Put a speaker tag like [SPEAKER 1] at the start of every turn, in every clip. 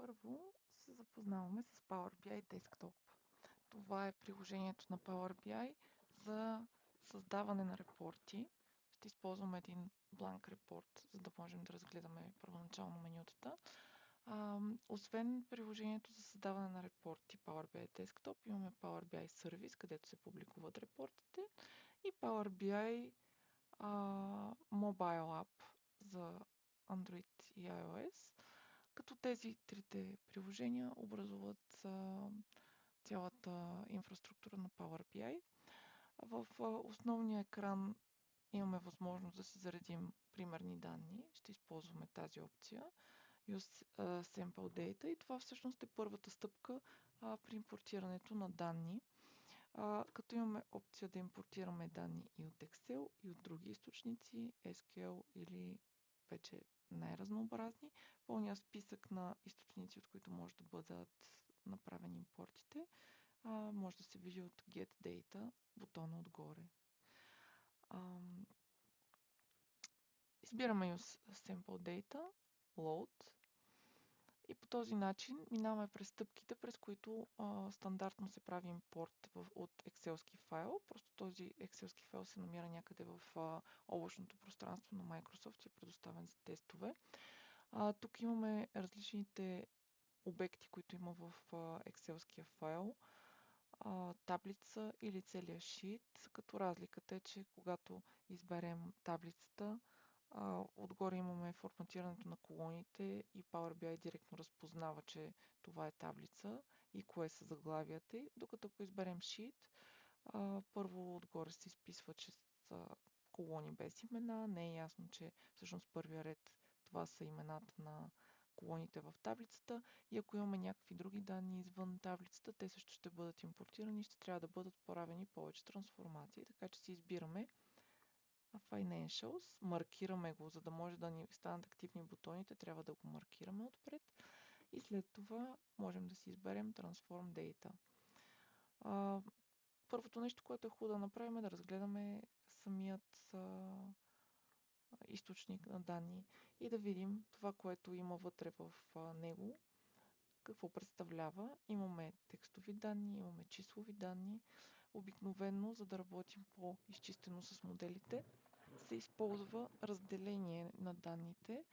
[SPEAKER 1] Първо се запознаваме с Power BI Desktop. Това е приложението на Power BI за създаване на репорти. Ще използваме един бланк репорт, за да можем да разгледаме първоначално менютата. Освен приложението за създаване на репорти Power BI Desktop, имаме Power BI Service, където се публикуват репортите, и Power BI Mobile App за Android и iOS, като тези трите приложения образуват цялата инфраструктура на Power BI. В основния екран имаме възможност да си заредим примерни данни. Ще използваме тази опция Use Sample Data, и това всъщност е първата стъпка при импортирането на данни. Като имаме опция да импортираме данни и от Excel, и от други източници, SQL или вече най-разнообразни. Пълния списък на източници, от които може да бъдат направени импортите, може да се види от Get Data, бутона отгоре. Избираме Use Sample Data, Load, и по този начин минаваме през стъпките, през които стандартно се прави импорт от Excel-ски файл. Просто този Excel-ски файл се намира някъде в облачното пространство на Microsoft и е предоставен за тестове. Тук имаме различните обекти, които има в Excel-ския файл. Таблица или целия шит, като разликата е, че когато изберем таблицата, отгоре имаме форматирането на колоните и Power BI директно разпознава, че това е таблица и кое са заглавията й, докато ако изберем Sheet, първо отгоре се изписва, че са колони без имена, не е ясно, че всъщност първия ред това са имената на колоните в таблицата, и ако имаме някакви други данни извън таблицата, те също ще бъдат импортирани и ще трябва да бъдат правени повече трансформации, така че си избираме Financials, маркираме го, за да може да ни станат активни бутоните, трябва да го маркираме отпред, и след това можем да си изберем Transform Data. Първото нещо, което е хубаво да направим, е да разгледаме самият източник на данни и да видим това, което има вътре в него, какво представлява. Имаме текстови данни, имаме числови данни. Обикновено, за да работим по-изчистено с моделите, се използва разделение на данните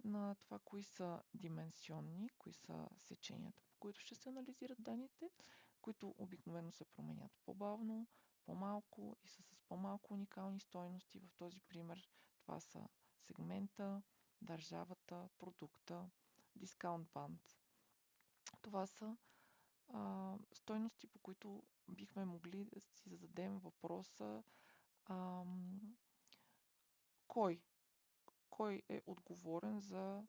[SPEAKER 1] на това, кои са дименсионни, кои са сеченията, по които ще се анализират данните, които обикновено се променят по-бавно, по-малко и са с по-малко уникални стойности. В този пример това са сегмента, държавата, продукта, дискаунт банд. Това са стойности, по които бихме могли да си зададем въпроса кой е отговорен за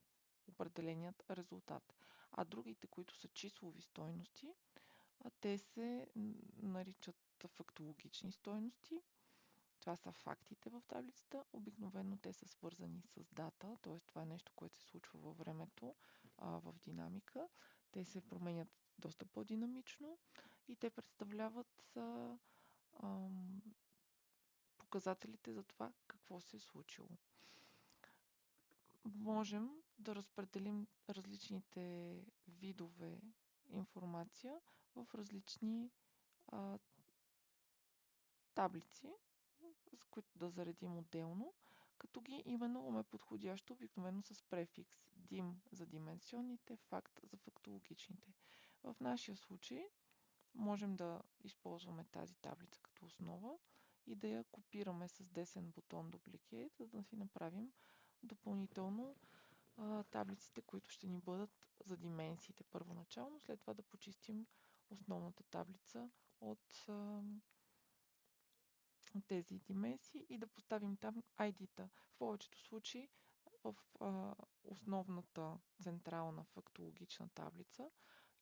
[SPEAKER 1] определеният резултат. А другите, които са числови стойности, те се наричат фактологични стойности. Това са фактите в таблицата. Обикновено те са свързани с дата, т.е. това е нещо, което се случва във времето, в динамика. Те се променят доста по-динамично и те представляват показателите за това какво се е случило. Можем да разпределим различните видове информация в различни таблици, с които да заредим отделно, като ги именуваме подходящо, обикновено с префикс DIM за дименсионните, факт за фактологичните. В нашия случай можем да използваме тази таблица като основа и да я копираме с десен бутон Duplicate, за да си направим допълнително таблиците, които ще ни бъдат за дименсиите първоначално, след това да почистим основната таблица от тези дименсии и да поставим там ID-та. В повечето случаи в основната централна фактологична таблица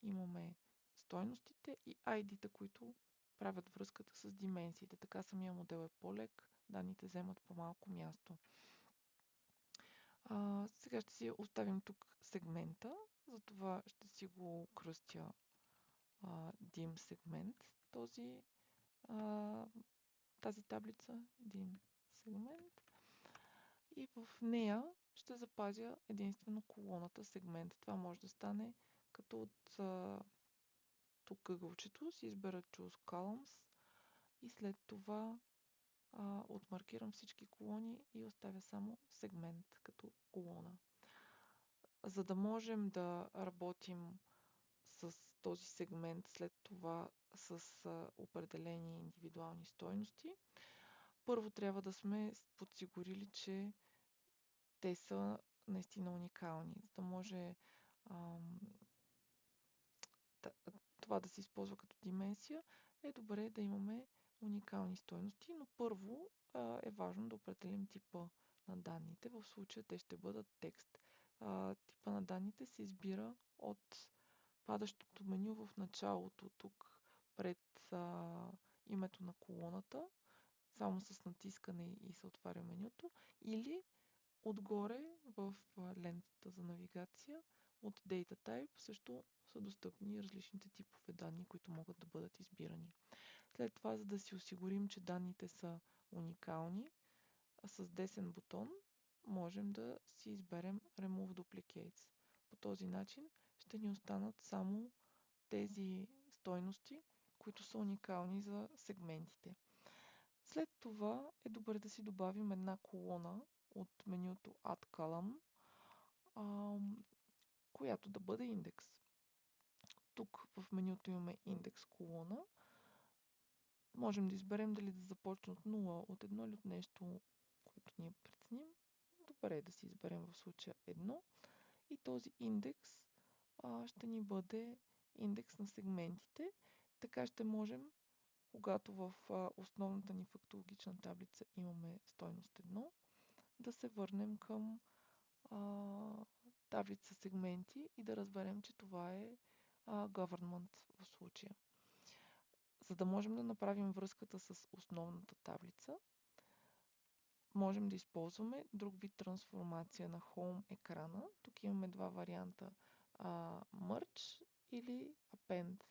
[SPEAKER 1] имаме стойностите и ID-та, които правят връзката с дименсиите. Така самия модел е по-лек, данните вземат по-малко място. Сега ще си оставим тук сегмента, затова ще си го кръстя DIM сегмент, тази таблица DIM сегмент, и в нея ще запазя единствено колоната сегмент. Това може да стане като от тук ъгълчето си избера Choose Columns и след това отмаркирам всички колони и оставя само сегмент като колона. За да можем да работим с този сегмент, след това с определени индивидуални стойности, първо трябва да сме подсигурили, че те са наистина уникални. За да може това да се използва като дименсия, е добре да имаме уникални стойности, но първо е важно да определим типа на данните. В случая те ще бъдат текст. Типа на данните се избира от падащото меню в началото, тук пред името на колоната, само с натискане и се отваря менюто, или отгоре в лентата за навигация от Data Type също са достъпни различните типове данни, които могат да бъдат избирани. След това, за да си осигурим, че данните са уникални, с десен бутон можем да си изберем Remove Duplicates. По този начин ще ни останат само тези стойности, които са уникални за сегментите. След това е добре да си добавим една колона от менюто Add Column, която да бъде индекс. Тук в менюто имаме индекс колона. Можем да изберем дали да започне от 0, от 1 или от нещо, което ние преценим. Добре е да си изберем в случая 1. И този индекс ще ни бъде индекс на сегментите. Така ще можем, когато в основната ни фактологична таблица имаме стойност 1, да се върнем към таблица сегменти и да разберем, че това е government в случая. За да можем да направим връзката с основната таблица, можем да използваме друг вид трансформация на Home екрана. Тук имаме два варианта Merge или Append.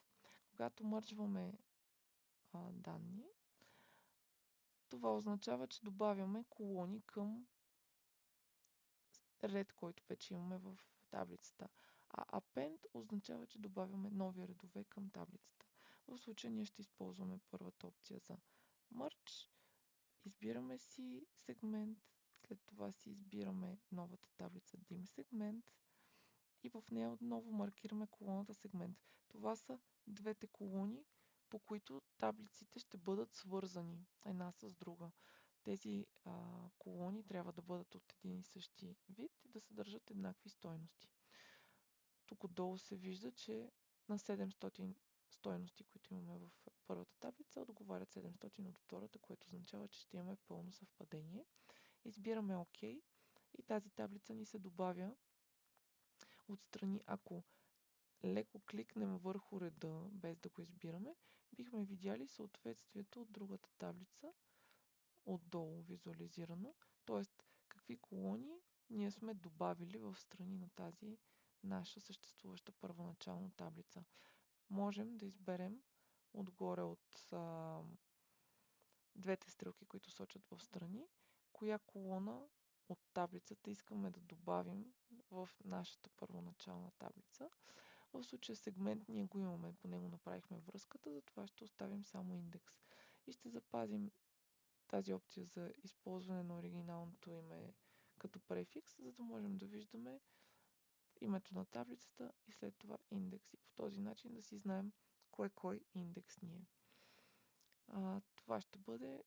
[SPEAKER 1] Когато мърджваме данни, това означава, че добавяме колони към ред, който вече имаме в таблицата. А Append означава, че добавяме нови редове към таблицата. В случая ние ще използваме първата опция за Merge. Избираме си сегмент, след това си избираме новата таблица Dim сегмент и в нея отново маркираме колоната сегмент. Това са двете колони, по които таблиците ще бъдат свързани една с друга. Тези колони трябва да бъдат от един и същи вид и да съдържат еднакви стойности. Тук отдолу се вижда, че на 700 стойности, които имаме в първата таблица, отговарят 700 от втората, което означава, че ще имаме пълно съвпадение. Избираме ОК и тази таблица ни се добавя отстрани. Ако леко кликнем върху реда, без да го избираме, бихме видяли съответствието от другата таблица, отдолу визуализирано, т.е. какви колони ние сме добавили в страни на тази наша съществуваща първоначална таблица. Можем да изберем отгоре от двете стрелки, които сочат в страни, коя колона от таблицата искаме да добавим в нашата първоначална таблица. В случая сегмент ние го имаме, по него направихме връзката, затова ще оставим само индекс. И ще запазим тази опция за използване на оригиналното име като префикс, за да можем да виждаме името на таблицата и след това индекс. И по този начин да си знаем кой индекс ни е. Това ще бъде,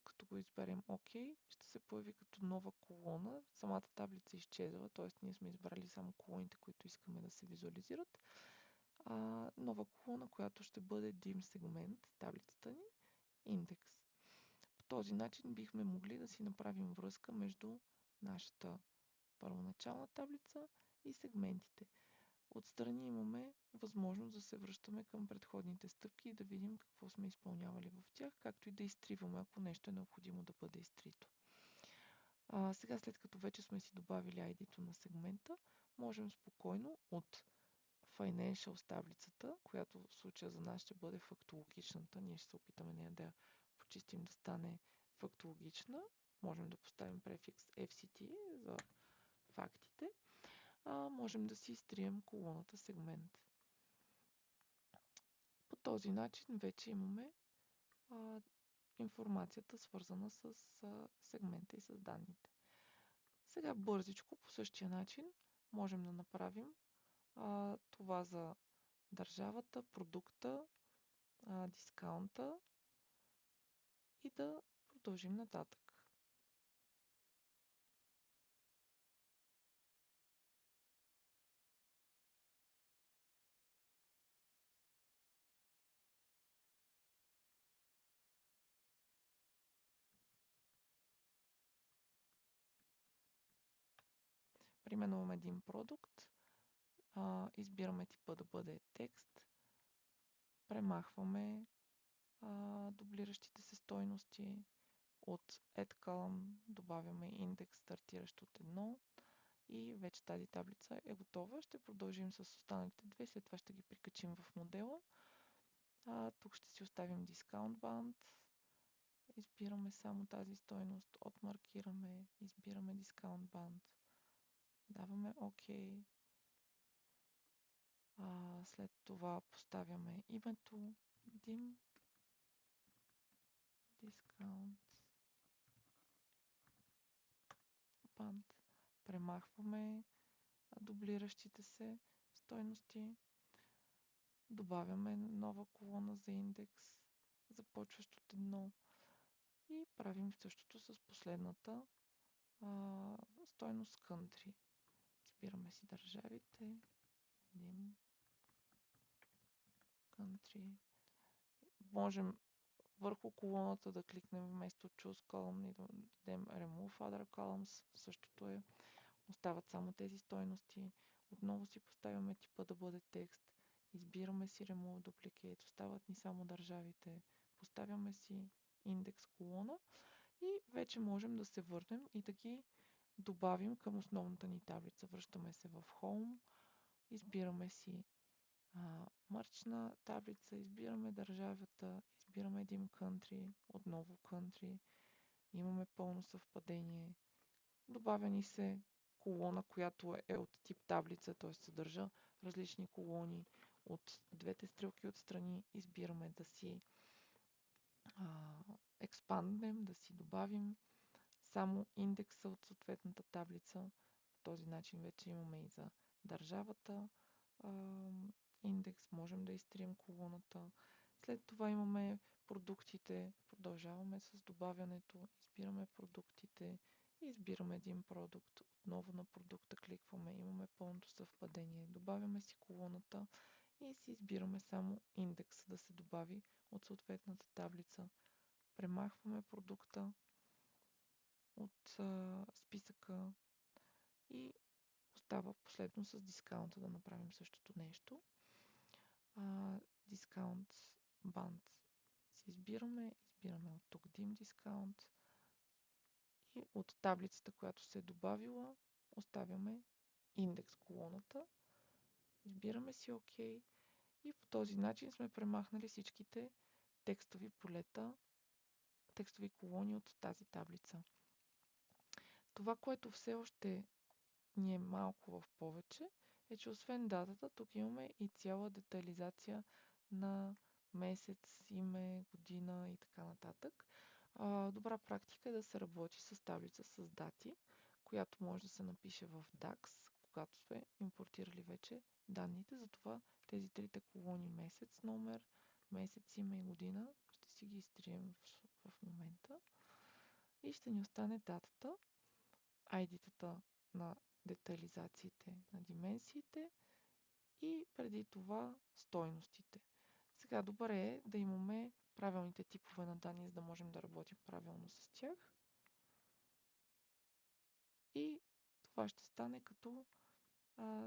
[SPEAKER 1] като го изберем ОК, ще се появи като нова колона. Самата таблица изчезва, т.е. ние сме избрали само колоните, които искаме да се визуализират. Нова колона, която ще бъде dim сегмент, таблицата ни, индекс. По този начин бихме могли да си направим връзка между нашата първоначална таблица и сегментите. Отстрани имаме възможност да се връщаме към предходните стъпки и да видим какво сме изпълнявали в тях, както и да изтриваме, ако нещо е необходимо да бъде изтрито. Сега, след като вече сме си добавили ID-то на сегмента, можем спокойно от Financials таблицата, която в случая за нас ще бъде фактологичната, ние ще се опитаме нея да я почистим да стане фактологична. Можем да поставим префикс FCT за фактите. можем да си изтрием колоната сегмент. По този начин вече имаме информацията, свързана с сегмента и с данните. Сега бързичко по същия начин можем да направим това за държавата, продукта, дискаунта и да продължим нататък. Примерно имаме един продукт, избираме типа да бъде текст, премахваме дублиращите се стойности, от add column добавяме индекс стартиращ от 1 и вече тази таблица е готова. Ще продължим с останалите две, след това ще ги прикачим в модела. Тук ще си оставим discount band, избираме само тази стойност, отмаркираме, избираме discount band, даваме OK. След това поставяме името dim discount band, премахваме дублиращите се стойности, добавяме нова колона за индекс, започващ от 1 и правим същото с последната стойност country. Избираме си държавите, dim country. Можем върху колоната да кликнем вместо choose column и да дадем remove other columns. Същото е. Остават само тези стойности. Отново си поставяме типа да бъде текст. Избираме си remove duplicate. Остават ни само държавите. Поставяме си индекс колона и вече можем да се върнем и да ги добавим към основната ни таблица. Връщаме се в Home. Избираме си мърчна таблица, избираме държавата, избираме dim country, отново country, имаме пълно съвпадение. Добавя ни се колона, която е от тип таблица, т.е. съдържа различни колони. От двете стрелки отстрани избираме да си експанднем, да си добавим само индекса от съответната таблица. По този начин вече имаме и за държавата индекс, можем да изтрием колоната. След това имаме продуктите, продължаваме с добавянето, избираме продуктите, избираме един продукт, отново на продукта кликваме, имаме пълното съвпадение, добавяме си колоната и си избираме само индекс да се добави от съответната таблица. Премахваме продукта от списъка и остава последно с дискаунта да направим същото нещо. Дискаунт банд си избираме от тук dim discount и от таблицата, която се е добавила, оставяме индекс колоната, избираме си OK и по този начин сме премахнали всичките текстови полета, текстови колони от тази таблица. Това, което все още ни е малко в повече, е, че освен датата, тук имаме и цяла детайлизация на месец, име, година и така нататък. Добра практика е да се работи с таблица с дати, която може да се напише в DAX, когато сме импортирали вече данните. Затова тези трите колони месец, номер, месец, име и година ще си ги изтрием в момента. И ще ни остане датата, ID-тата на детайлизациите на дименсиите и преди това стойностите. Сега добре е да имаме правилните типове на данни, за да можем да работим правилно с тях. И това ще стане като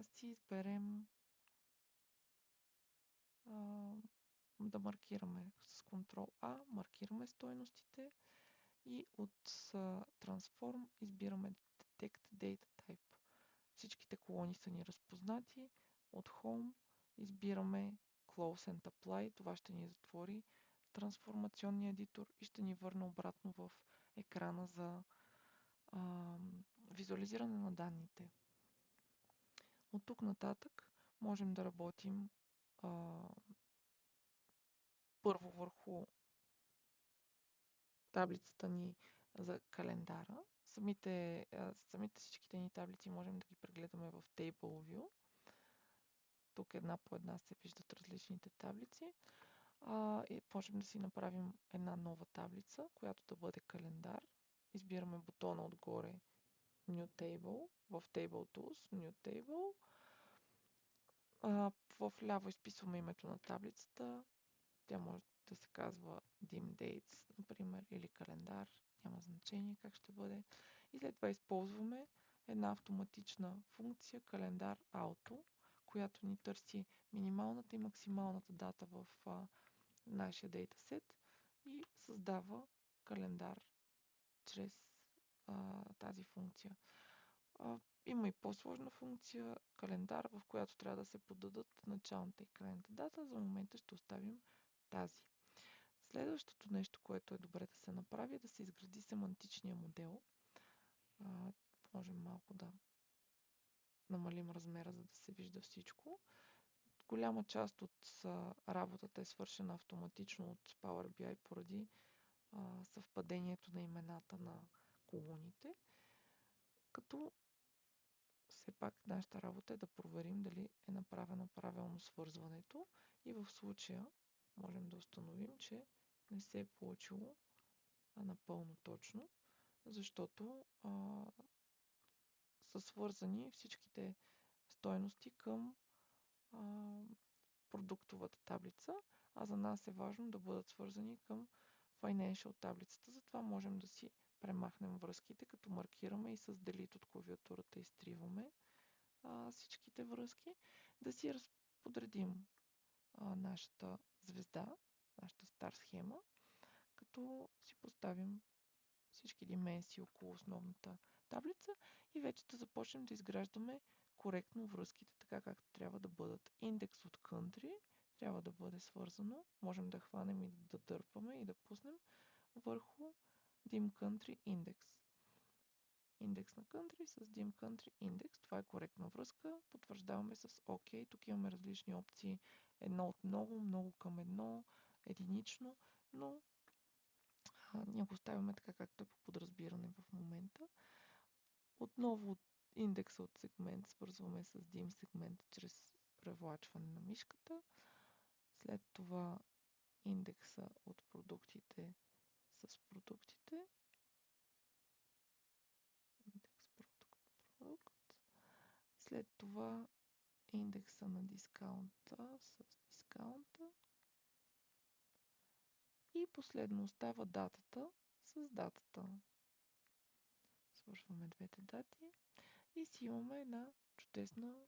[SPEAKER 1] си изберем да маркираме с Ctrl A, маркираме стойностите и от Transform избираме Detect Data Type. Всичките колони са ни разпознати. От Home избираме Close and Apply. Това ще ни затвори трансформационния едитор и ще ни върне обратно в екрана за визуализиране на данните. От тук нататък можем да работим първо върху таблицата ни за календара. Самите всичките ни таблици можем да ги прегледаме в Table View. Тук една по една се виждат различните таблици. И можем да си направим една нова таблица, която да бъде календар. Избираме бутона отгоре New Table, в Table Tools, New Table. В ляво изписваме името на таблицата. Тя може да се казва Dim Dates, например, или календар. Няма значение как ще бъде. И след това използваме една автоматична функция календар Auto, която ни търси минималната и максималната дата в нашия дейтасет и създава календар чрез тази функция. Има и по-сложна функция календар, в която трябва да се подадат началната и крайната дата. За момента ще оставим тази. Следващото нещо, което е добре да се направи, е да се изгради семантичния модел. Можем малко да намалим размера, за да се вижда всичко. Голяма част от работата е свършена автоматично от Power BI поради съвпадението на имената на колоните, като все пак нашата работа е да проверим дали е направено правилно свързването и в случая можем да установим, че не се е получило напълно точно, защото са свързани всичките стойности към продуктовата таблица, а за нас е важно да бъдат свързани към Financial таблицата. Затова можем да си премахнем връзките, като маркираме и с Delete от клавиатурата изтриваме всичките връзки, да си разподредим нашата звезда, нашата стар схема, като си поставим всички дименсии около основната таблица и вече да започнем да изграждаме коректно връзките, така както трябва да бъдат. Индекс от country трябва да бъде свързано. Можем да хванем и да дърпаме и да пуснем върху dim country index. Индекс на country с dim country index. Това е коректна връзка. Потвърждаваме с OK. Тук имаме различни опции. Едно от много, много към едно, единично, но ние го оставяме така, както е по подразбиране в момента. Отново индекса от сегмент свързваме с dim сегмент чрез превлачване на мишката. След това индекса от продуктите с продуктите. Индекс продукт. След това индекса на дискаунта с дискаунта. И последно остава датата с датата. Свършваме двете дати и си имаме една чудесна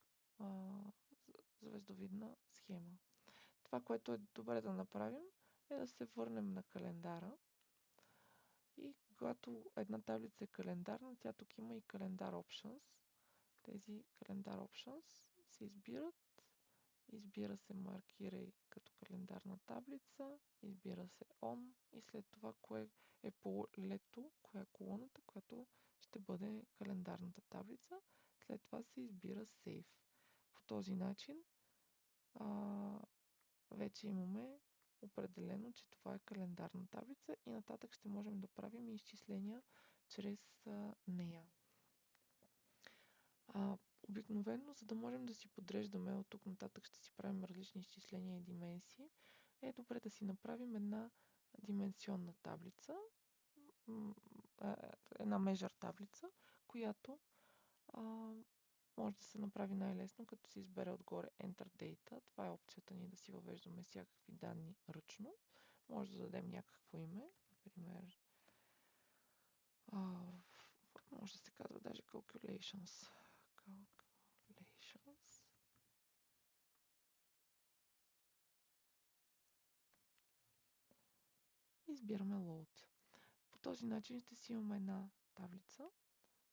[SPEAKER 1] звездовидна схема. Това, което е добре да направим, е да се върнем на календара. И когато една таблица е календарна, тя тук има и календар Options. Тези календар Options се избират. Избира се маркирай като календарна таблица. Избира се On. И след това кое е полето, коя е колоната, която ще бъде календарната таблица. След това се избира Save. По този начин вече имаме определено, че това е календарна таблица и нататък ще можем да правим изчисления чрез нея. Обикновено, за да можем да си подреждаме, от тук нататък ще си правим различни изчисления и дименсии, е добре да си направим една дименсионна таблица, една measure таблица, която може да се направи най-лесно, като се избере отгоре Enter Data. Това е опцията ни да си въвеждаме всякакви данни ръчно. Може да дадем някакво име, например, може да се казва даже Calculations. Избираме Load. По този начин ще си имаме една таблица,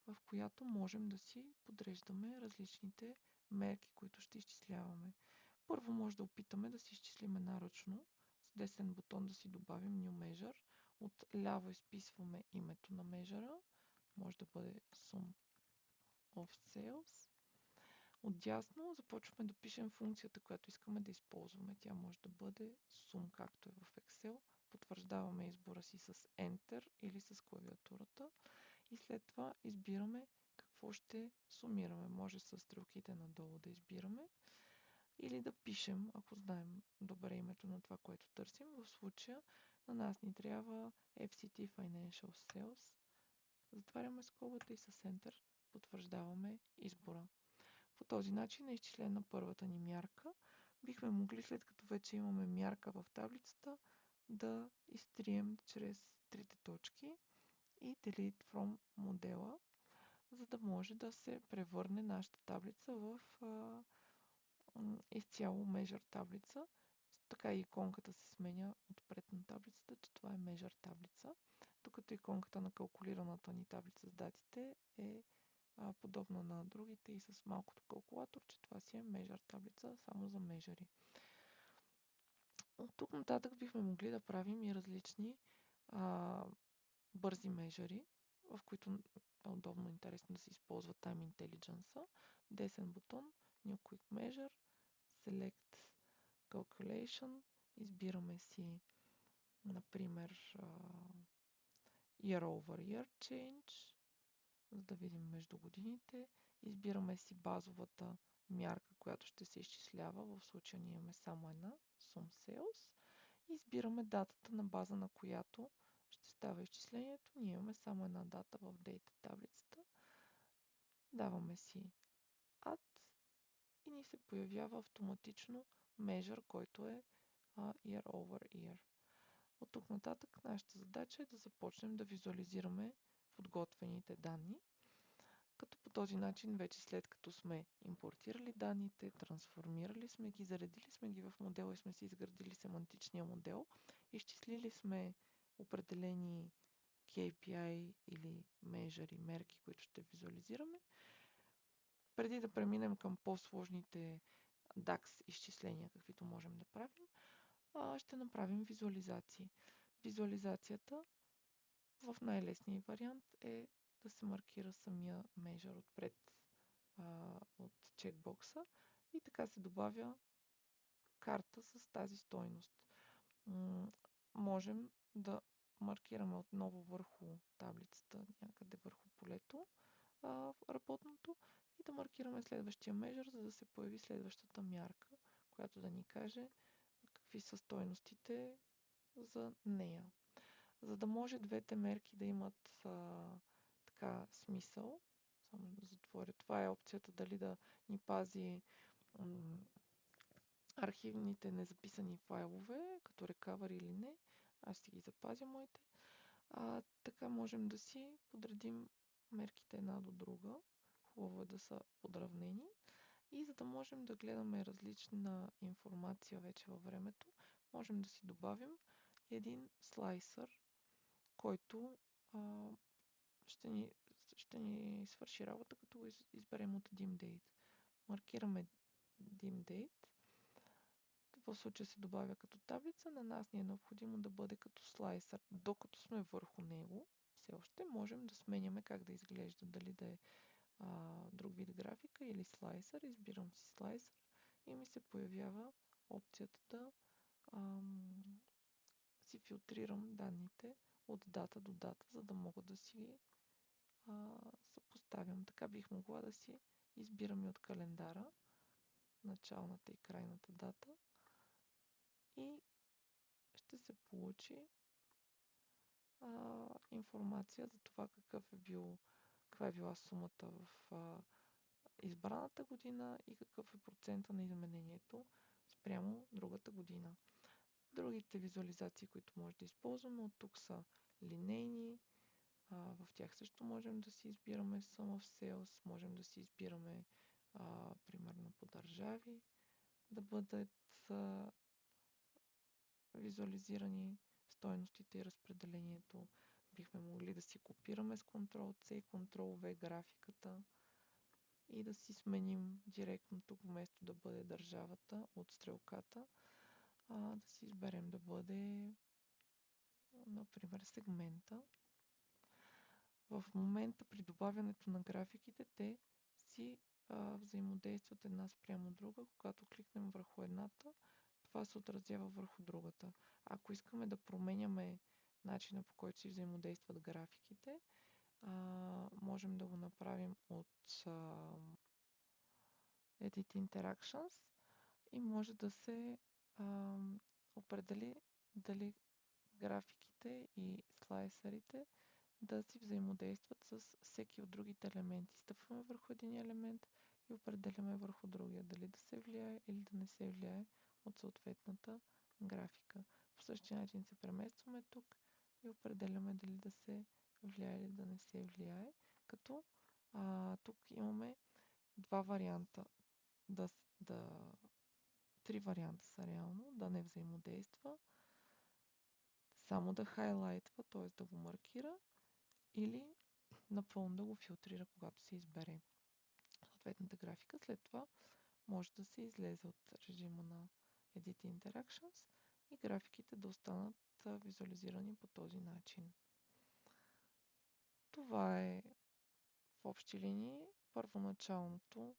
[SPEAKER 1] в която можем да си подреждаме различните мерки, които ще изчисляваме. Първо може да опитаме да си изчислим една ръчно. С десен бутон да си добавим New Measure. От ляво изписваме името на measure. Може да бъде Sum of Sales. Отдясно започваме да пишем функцията, която искаме да използваме. Тя може да бъде sum, както е в Excel. Потвърждаваме избора си с Enter или с клавиатурата и след това избираме какво ще сумираме. Може с стрелките надолу да избираме или да пишем, ако знаем добре името на това, което търсим. В случая на нас ни трябва FCT Financial Sales. Затваряме скобата и с Enter потвърждаваме избора. По този начин е изчислена първата ни мярка. Бихме могли, след като вече имаме мярка в таблицата, да изтрием чрез трите точки и Delete from модела, за да може да се превърне нашата таблица в изцяло Measure таблица. Така и иконката се сменя отпред на таблицата, че това е Measure таблица, докато иконката на калкулираната ни таблица с датите е подобна на другите и с малкото калкулатор, че това си е Measure таблица само за межери. От тук нататък бихме могли да правим и различни бързи межери, в които е удобно и интересно да се използва Time Intelligence. Десен бутон, New Quick Measure, Select Calculation, избираме си, например, Year over Year Change, за да видим между годините. Избираме си базовата мярка, която ще се изчислява. В случая ние имаме само една, Sum Sales. Избираме датата, на база на която ще става изчислението. Ние имаме само една дата в Data таблицата. Даваме си Add и ни се появява автоматично Measure, който е Year over Year. От тук нататък нашата задача е да започнем да визуализираме подготвените данни, като по този начин вече след като сме импортирали данните, трансформирали сме ги, заредили сме ги в модела и сме си изградили семантичния модел, изчислили сме определени KPI или measure мерки, които ще визуализираме, преди да преминем към по-сложните DAX изчисления, каквито можем да правим, ще направим визуализации. Визуализацията в най-лесния вариант е да се маркира самия measure отпред от чекбокса и така се добавя карта с тази стойност. Можем да маркираме отново върху таблицата, някъде върху полето работното и да маркираме следващия measure, за да се появи следващата мярка, която да ни каже какви са стойностите за нея. За да може двете мерки да имат така смисъл, само да затворя, това е опцията дали да ни пази архивните незаписани файлове, като recover или не. Аз ще ги запазя моите. Така можем да си подредим мерките една до друга. Хубаво е да са подравнени. И за да можем да гледаме различна информация вече във времето, можем да си добавим един слайсър, който ще ни свърши работа, като го изберем от Dim Date. Маркираме Dim Date. В случая се добавя като таблица, на нас ни е необходимо да бъде като слайсър. Докато сме върху него, все още можем да сменяме как да изглежда, дали да е друг вид графика или слайсър. Избирам си слайсър и ми се появява опцията да си филтрирам данните от дата до дата, за да мога да си ги съпоставям. Така бих могла да си избирам и от календара началната и крайната дата и ще се получи информация за това каква е била сумата в избраната година и какъв е процента на изменението спрямо другата година. Другите визуализации, които може да използваме от тук са линейни. В тях също можем да си избираме Sum of Sales, можем да си избираме примерно по държави да бъдат визуализирани стойностите и разпределението. Бихме могли да си копираме с Ctrl-C и Ctrl-V графиката и да си сменим директно тук, вместо да бъде държавата от стрелката, да си изберем да бъде, например, сегмента. В момента при добавянето на графиките те си взаимодействат една спрямо друга. Когато кликнем върху едната, това се отразява върху другата. Ако искаме да променяме начина, по който си взаимодействат графиките, можем да го направим от Edit Interactions и може да се определи дали графиките и слайсерите да си взаимодействат с всеки от другите елементи. Стъпваме върху един елемент и определяме върху другия, дали да се влияе или да не се влияе от съответната графика. По същия начин се преместваме тук и определяме дали да се влияе или да не се влияе, като тук имаме два варианта. Три варианта са реално. Да не взаимодейства, само да хайлайтва, т.е. да го маркира, или напълно да го филтрира, когато се избере съответната графика. След това може да се излезе от режима на Edit Interactions и графиките да останат визуализирани по този начин. Това е в общи линии първоначалното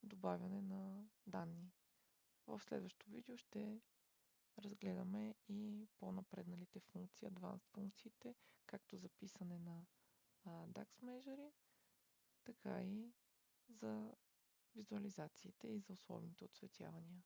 [SPEAKER 1] добавяне на данни. В следващото видео ще разгледаме и по-напредналите функции, advanced функциите, както за писане на DAX Measure, така и за визуализациите и за условните оцветявания.